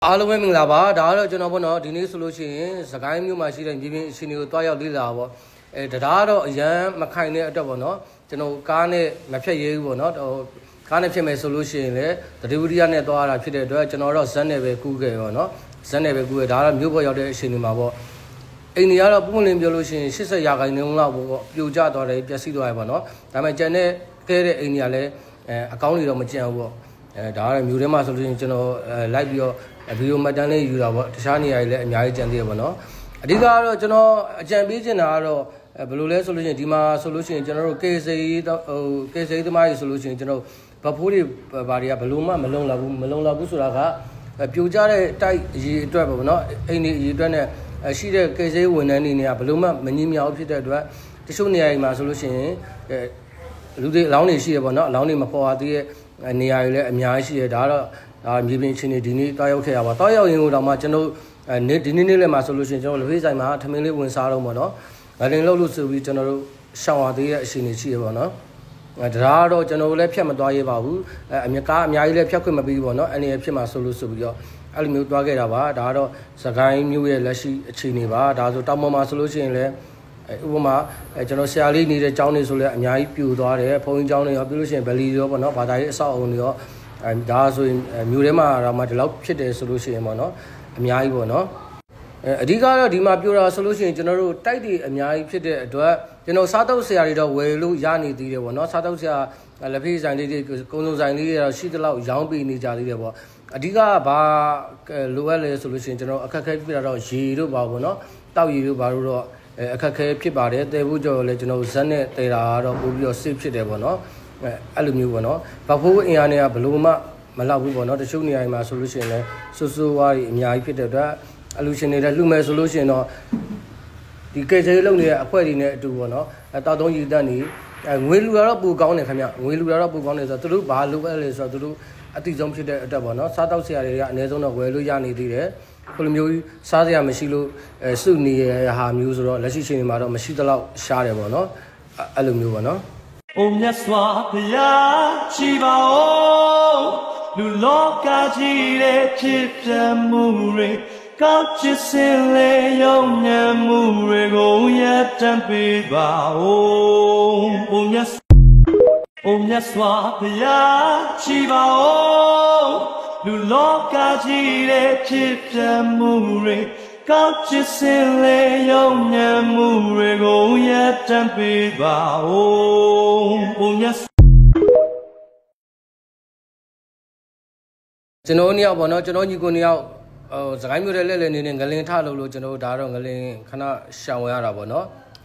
အားလုံးပဲမင်္ဂလာပါဒါကတော့ကျွန်တော်ပေါ့နော်ဒီနေ့ဆိုလို့ရှိရင်စကိုင်းမြို့မှာရှိတဲ့မြေပြင်အခြေအနေကိုတွားရောက်လေ့လာပေါ့တရားတော့အရန်မခိုင်တဲ့အတွက်ပေါ့နော်ကျွန်တော်ကားနဲ့မဖြတ်ရဲဘူးပေါ့နော်ကားနဲ့ဖြစ်မယ်ဆိုလို့ရှိရင်လည်းတတိဝရိယနဲ့တွားရတာဖြစ်တဲ့အတွက်ကျွန်တော်တော့ဇက်နဲ့ပဲကူးခဲ့ပေါ့နော်ဇက်နဲ့ပဲကူးခဲ့ဒါကတော့မြို့ပေါ်ရောက်တဲ့အခြေအနေမှာပေါ့အိမ်တွေကတော့ပုံလင်းပြောလို့ရှိရင်80ရာခိုင်နှုန်းလောက်ပေါ့ပြိုကျသွားတယ်ပျက်စီးသွားတယ်ပေါ့နော်ဒါပေမဲ့ကျန်တဲ့ကဲတဲ့အိမ်တွေကလည်းအကောင်းတွေတော့မကျန်ဘူးပေါ့ဒါကတော့မြို့ထဲမှာဆိုလို့ရှိရင်ကျွန်တော်လိုက်ပြီးတော့ဗီဒီယိုမှတ်တမ်းလေးယူတာပေါ့တခြားနေရာတွေလည်းအများကြီးကြံသေးတယ်ပေါ့နော်အဓိကကတော့ကျွန်တော်အကြံပေးချင်တာကတော့ဘယ်လိုလဲဆိုလို့ရှိရင်ဒီမှာဆိုလို့ရှိရင်ကျွန်တော်တို့ကေစီသမားကြီးဆိုလို့ရှိရင်ကျွန်တော်ဗဖိုးတွေဘာတွေကဘယ်လိုမှမလုံလောက်ဘူးဆိုတာကပြိုကျတဲ့တိုက်အရေးအတွက်ပေါ့နော်အိမ်တွေအရေးအတွက်နဲ့ရှိတဲ့ကေစီဝန်ထမ်းတွေနေရာဘယ်လိုမှမငြင်းမြောက်ဖြစ်တဲ့အတွက်တချို့နေရာတွေမှာဆိုလို့ရှိရင်လူတွေအလောင်းတွေရှိရပေါ့နော်အလောင်းတွေမပေါ်သေးတဲ့နေရာတွေလည်းအများကြီးရှိတယ်ဒါကတော့မြေပြင်ချင်းနေဒီနေ့တွားရောက်ခဲ့ရပါတွားရောက်ရင်တော့မှကျွန်တော်ဒီနေ့လည်းမှာဆိုလို့ရှိရင်ကျွန်တော်လက်ဖေးဆိုင်မှာထမင်းလေးဝင်စားတော့ပေါ့နော်ငလင်လောက်လို့ဆိုပြီးကျွန်တော်တို့ရှောင်ရသေးတဲ့အခြေအနေရှိရပေါ့နော်ဒါကတော့ကျွန်တော်လည်းဖြတ်မသွားရပါဘူးအများကြီးလည်းဖြတ်ခွင့်မပေးဘူးပေါ့နော်အနေနဲ့ဖြစ်မှာဆိုလို့ဆိုပြီးတော့အဲ့လိုမျိုးတွားခဲ့တာပါဒါကတော့စကိုင်းမြို့ရဲ့လက်ရှိအခြေအနေပါဒါဆိုတောင်ပေါ်မှာဆိုလို့ရှိရင်လည်းဥပမာကျွန်တော်ဆရာလေးနေတဲ့ကျောင်းတွေဆိုလည်းအများကြီးပြိုသွားတယ်ဘုန်းကြီးကျောင်းတွေရောပြီးလို့ရှိရင်ဗလီရောပေါ့နော်ဘာသာရေးအဆောက်အအုံတွေရောဒါဆိုရင်မြို့ထဲမှာတော့မှဒီလောက်ဖြစ်တယ်ဆိုလို့ရှိရင်ပေါ့နော်အများကြီးပေါ့နော်အဓိကတော့ဒီမှာပြောတာဆိုလို့ရှိရင်ကျွန်တော်တို့တိုက်တွေအများကြီးဖြစ်တဲ့အတွက်ကျွန်တော်စားတော့ဆရာတွေတော့ဝယ်လို့ရနေသေးတယ်ပေါ့နော်စားတော့ဆရာလက်ဖေးဆိုင်လေးတွေကုန်းစုံဆိုင်လေးတွေတော့ရှိသလောက်ရောင်းပေးနေကြသေးတယ်ပေါ့အဓိကဘာလိုအပ်လဲဆိုလို့ရှိရင်ကျွန်တော်အခက်ခဲပြတာတော့ရေတို့ပါပေါ့နော်တောက်ရေတို့ပါလို့တော့အခက်ခဲဖြစ်ပါတယ်တဲဖို့ကြော်လည်းကျွန်တော်ဇက်နဲ့တဲတာကတော့ပို့ပြီးတော့ safe ဖြစ်တယ်ပေါ့နော်အဲ့လိုမျိုးပေါ့နော်ဘာဖို့အင်အားနဲ့ကဘလို့မှမလောက်ဘူးပေါ့နော်တချို့နေရာတွေမှာဆိုလို့ရှိရင်လည်းစိုးဝါးကြီးအများကြီးဖြစ်တဲ့အတွက်အလူရှင်တွေလည်းလှူမယ်ဆိုလို့ရှိရင်တော့ဒီကဲချေလုံးတွေရဲ့အဖွဲ့တွေနဲ့အတူပေါ့နော်တောက်သုံးရည်တက်နေငွေလူတာတော့ပူကောင်းတယ်ခင်ဗျငွေလူတာတော့ပူကောင်းတယ်ဆိုတော့သူတို့ဘာလုပ်လဲဆိုတော့သူတို့အတိဆုံးဖြစ်တဲ့အတွက်ပေါ့နော်စားတောက်ဆရာတွေကအနည်းဆုံးတော့ဝယ်လို့ရနေသေးတယ်ခုလိုမျိုးစားစရာမရှိလို့စုနေရဟာမျိုးဆိုတော့လက်ရှိချိန်မှာတော့မရှိသလောက်ရှားတယ်ပေါ့နော်အဲ့လိုမျိုးပေါ့နော်အိုမြတ်စွာဘုရားရှိပါဦးလူလောကကြီးရဲ့ဖြစ်ပြမှုတွေကောက်ချစ်စင်လေယုံညံမှုတွေကိုရတံပေးပါဦးအိုမြတ်စွာဘုရားရှိပါဦးလူလောကကြီးရဲ့ဖြစ်ပြမှုတွေကောက်ချစ်စင်လေယုံညံမှုတွေကိုရတံပေးပါဦးကျွန်တော်နှစ်ယောက်ပေါ့နော်ကျွန်တော်ညီကိုနှစ်ယောက်စကိုင်းမြို့ထဲလဲနေငလင်ထလို့ကျွန်တော်ဒါတော့ငလင်ခဏရှောင်ရတာပေါ့နော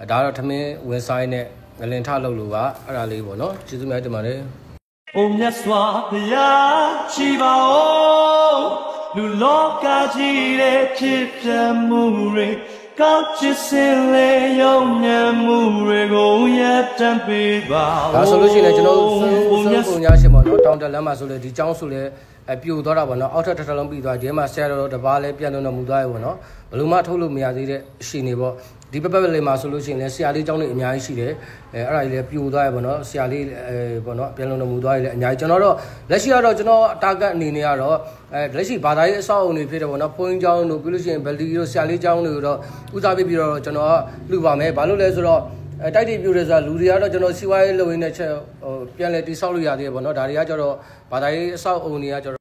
်ဒါတော့ထမင်းဝင်ဆိုင်နဲ့ငလင်ထလို့ပါအဲ့ဒါလေးပေါ့နော်ကျေးဇူးများတင်ပါတယ်အိုမြတ်စွာဘုရားရှိပါဦးလူလောကကြီးရဲ့ဖြစ်ပြမှုတွေကောက်ချစ်စင်လေယုံညံမှုတွေကိုရတံပေးပါဦးဒါဆိုလို့ရှိရင်ကျွန်တော်ပုံညာရှင်ပေါ့နော်တောင်တလမ်းမှာဆိုလေဒီကျောင်းဆိုလေပြိုသွားတာပေါ့နော်အောက်ထပ်တစ်လုံးပြီးသွားဒီမှာဆရာတော်တပါးလည်းပြန်လို့တော့မူသွားရပေါ့နော်ဘလို့မှထုတ်လို့မရသေးတဲ့အရှင်တွေပေါ့ဒီပပလေးမှာဆိုလို့ရှိရင်လည်းဆရာလေးကျောင်းတွေအများကြီးရှိတယ်အဲ့ဒါကြီးလည်းပြိုသွားရပေါ့နော်ဆရာလေးပေါ့နော်ပြန်လို့တော့မူသွားရလည်းအများကြီးကျွန်တော်တော့လက်ရှိကတော့ကျွန်တော်တာဂက်အနေနဲ့ကတော့လက်ရှိဘာသာရေးအဆောက်အအုံတွေဖြစ်တယ်ပေါ့နော်ဘုန်းကြီးကျောင်းတို့ပြီးလို့ရှိရင်ဗလီတို့ဆရာလေးကျောင်းတွေတော့ဦးစားပေးပြီးတော့ကျွန်တော်လှူပါမယ်ဘာလို့လဲဆိုတော့တိုက်တွေပြိုတယ်ဆိုတာလူတွေကတော့ကျွန်တော်စီးပွားရေးလုပ်ရင်းနဲ့ချက်ပြန်လဲတိဆောက်လို့ရသေးတယ်ပေါ့နော်ဒါတွေကကျတော့ဘာသာရေးအဆောက်အအုံတွေကကျတော့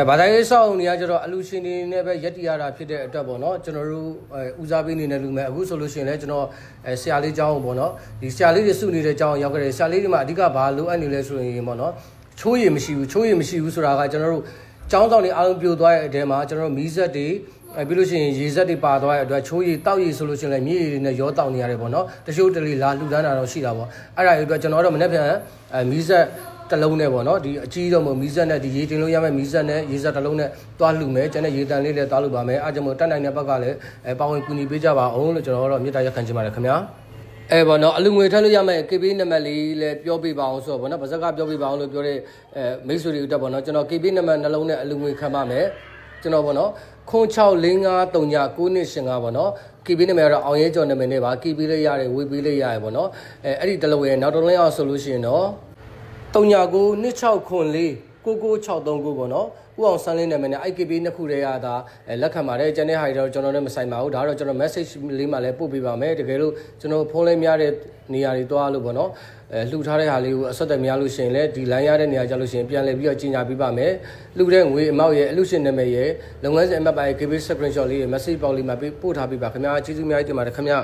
ဘာသာရေးအဆောက်အအုံတွေကကျတော့အလူရှင်တွေနဲ့ပဲရက်တည်ရတာဖြစ်တဲ့အတွက်ပေါ့နော်ကျွန်တော်တို့ဦးစားပေးနေတယ်လူမဲ့အခုဆိုလို့ရှိရင်လည်းကျွန်တော်ဆရာလေးကျောင်းပေါ့နော်ဒီဆရာလေးတွေစုနေတဲ့ကျောင်းရောက်ကြတယ်ဆရာလေးတွေမှာအဓိကဘာလိုအပ်နေလဲဆိုရင်ပေါ့နော်ချိုးရည်မရှိဘူးဆိုတာကကျွန်တော်တို့ကျောင်းဆောင်တွေအားလုံးပြိုသွားတဲ့အထဲမှာကျွန်တော်တို့မီးစက်တွေပြီးလို့ရှိရင်ရေစက်တွေပါသွားတဲ့အတွက်ချိုးရည်တောက်ရည်ဆိုလို့ရှိရင်လည်းမြေရည်တွေနဲ့ရောတောက်နေရတယ်ပေါ့နော်တချို့တလေလာလှူဒန်းတာတော့ရှိတာပေါ့အဲ့ဒါတွေအတွက်ကျွန်တော်တို့မနေ့ပြန်မီးစက်တစ်လုံးနဲ့ပေါ့နော်ဒီအကြီးတော့မဟုတ်မီးစက်နဲ့ဒီရေတင်လို့ရမယ့်မီးစက်နဲ့ရေစက်တစ်လုံးနဲ့တွားလှူမယ်ကျန်တဲ့ရေတန်လေးလည်းတွားလှူပါမယ်အားကြောင့်မို့တက်နိုင်တဲ့ဘက်ကလည်းပါဝင်ကူညီပေးကြပါအောင်လို့ကျွန်တော်တို့မေတ္တာရက်ခံချင်ပါတယ်ခင်ဗျာပေါ့နော်အလူငွေထည့်လို့ရမယ့် KB နံပါတ်လေးလည်းပြောပြပါအောင်ဆိုတော့ပေါ့နော်ဗဇက်ကပြောပြပါအောင်လို့ပြောတဲ့မိတ်ဆွေတွေတက်ပေါ့နော်ကျွန်တော် KB နံပါတ်နှလုံးနဲ့အလူငွေခံပါမယ်ကျွန်တော်ပေါ့နော်06453995ပေါ့နော် KB နံပါတ်ကတော့အောင်ရဲကျော်နာမည်နဲ့ပါ KB လေးရတယ်ဝေးပေးလေးရတယ်ပေါ့နော်အဲ့ဒီတလုံးရဲ့နောက်တစ်လုံးအောင်ဆိုလို့ရှိရင်တော့392694 9963ပေါ့နော်ဥအောင်ဆန်းလင်းနာမည်နဲ့ IKB နှစ်ခုတည်းရတာလက်ခံပါတယ်ကျန်တဲ့ဟာတွေတော့ကျွန်တော်လည်းမဆိုင်ပါဘူးဒါတော့ကျွန်တော် message လေးမှလည်းပို့ပေးပါမယ်တကယ်လို့ကျွန်တော်ဖုန်းလေးများတဲ့နေရာတွေတွားလို့ပေါ့နော်လှူထားတဲ့ဟာလေးကိုအဆက်အသွယ်များလို့ရှိရင်လည်းဒီ line ရတဲ့နေရာကြလို့ရှိရင်ပြန်လည်ပြီးတော့ကြီးညာပေးပါမယ်လှူတဲ့ငွေအမောက်ရဲ့အလူရှင်နာမည်ရဲ့လုပ်ငန်းစဉ်အမှတ်ပါရဲ့ KB screenshot လေးရဲ့ message ပေါက်လေးမှာပို့ထားပေးပါခင်ဗျာကျေးဇူးအများကြီးတင်ပါတယ်ခင်ဗျာ